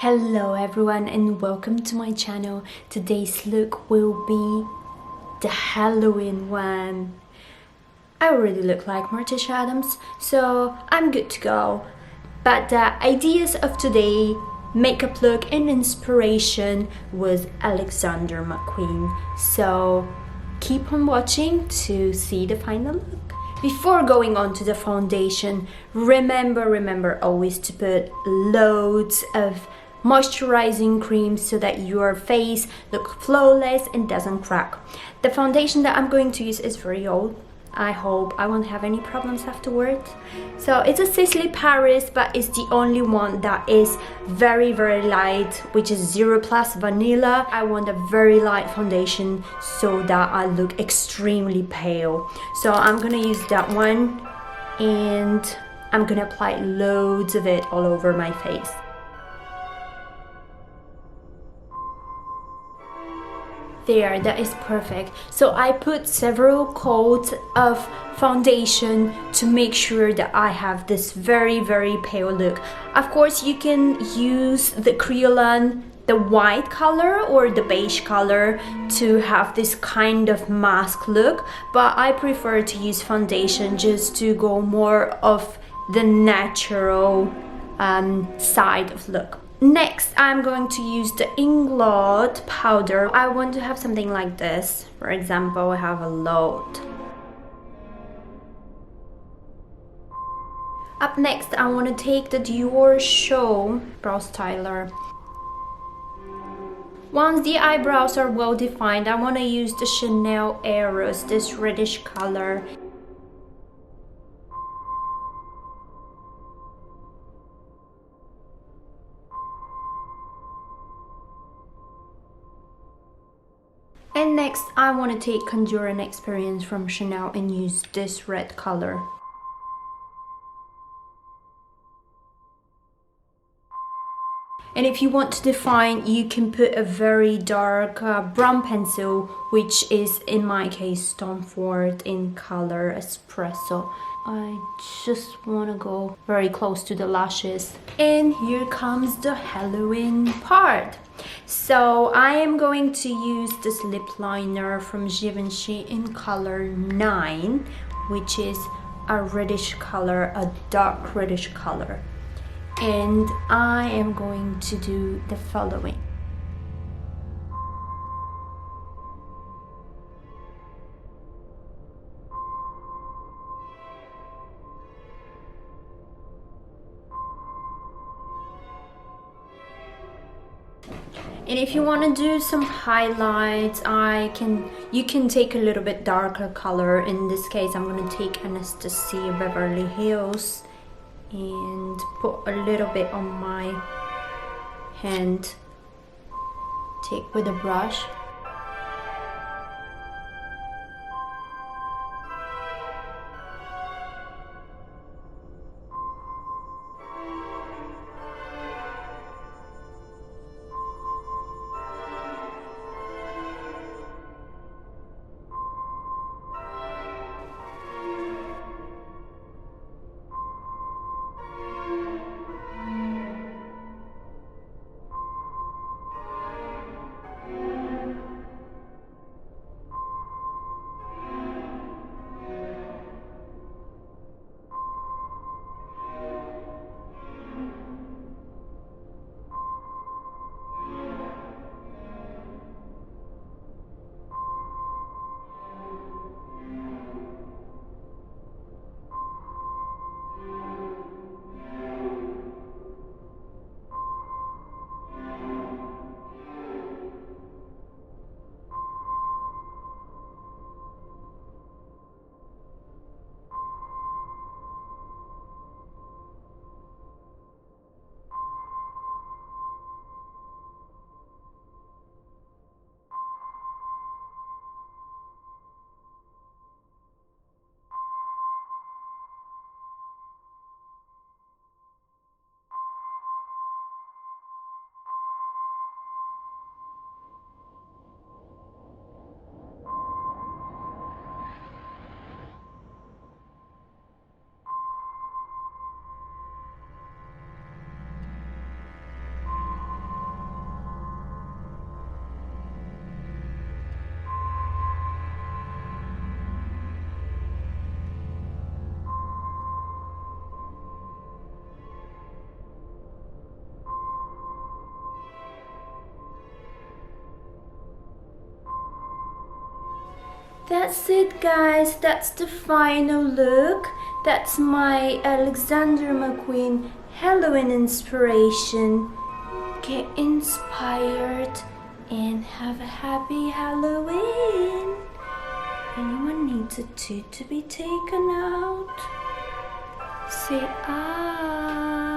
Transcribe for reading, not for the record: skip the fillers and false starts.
Hello everyone and welcome to my channel. Today's look will be the Halloween one. I already look like Morticia Adams, so I'm good to go. But the ideas of today makeup look and inspiration was Alexander McQueen. So keep on watching to see the final look. Before going on to the foundation, remember always to put loads of moisturizing cream so that your face looks flawless and doesn't crack. The foundation that I'm going to use is very old. I hope I won't have any problems afterwards. So it's a Sisley Paris, but it's the only one that is very light, which is 0 plus vanilla. I want a very light foundation so that I look extremely pale. So I'm gonna use that one and I'm gonna apply loads of it all over my face. There, that is perfect. So I put several coats of foundation to make sure that I have this very pale look. Of course, you can use the Kryolan, the white color or the beige color to have this kind of mask look, but I prefer to use foundation just to go more of the natural side of look. Next, I'm going to use the INGLOT powder. I want to have something like this. For example, I have a load. Up next, I want to take the DIORSHOW brow styler. Once the eyebrows are well defined, I want to use the Chanel Eros, this reddish color. And next, I want to take Candeur and Experience from Chanel and use this red color. And if you want to define, you can put a very dark brown pencil, which is in my case Tom Ford in color Espresso. I just want to go very close to the lashes. And here comes the Halloween part. So I am going to use this lip liner from Givenchy in color 9, which is a reddish color, a dark reddish color. And I am going to do the following. And if you want to do some highlights, you can take a little bit darker color. In this case, I'm going to take Anastasia Beverly Hills and put a little bit on my hand. Take with a brush. That's it, guys. That's the final look. That's my Alexander McQueen Halloween inspiration. Get inspired and have a happy Halloween. Anyone needs a tooth to be taken out? Say ah.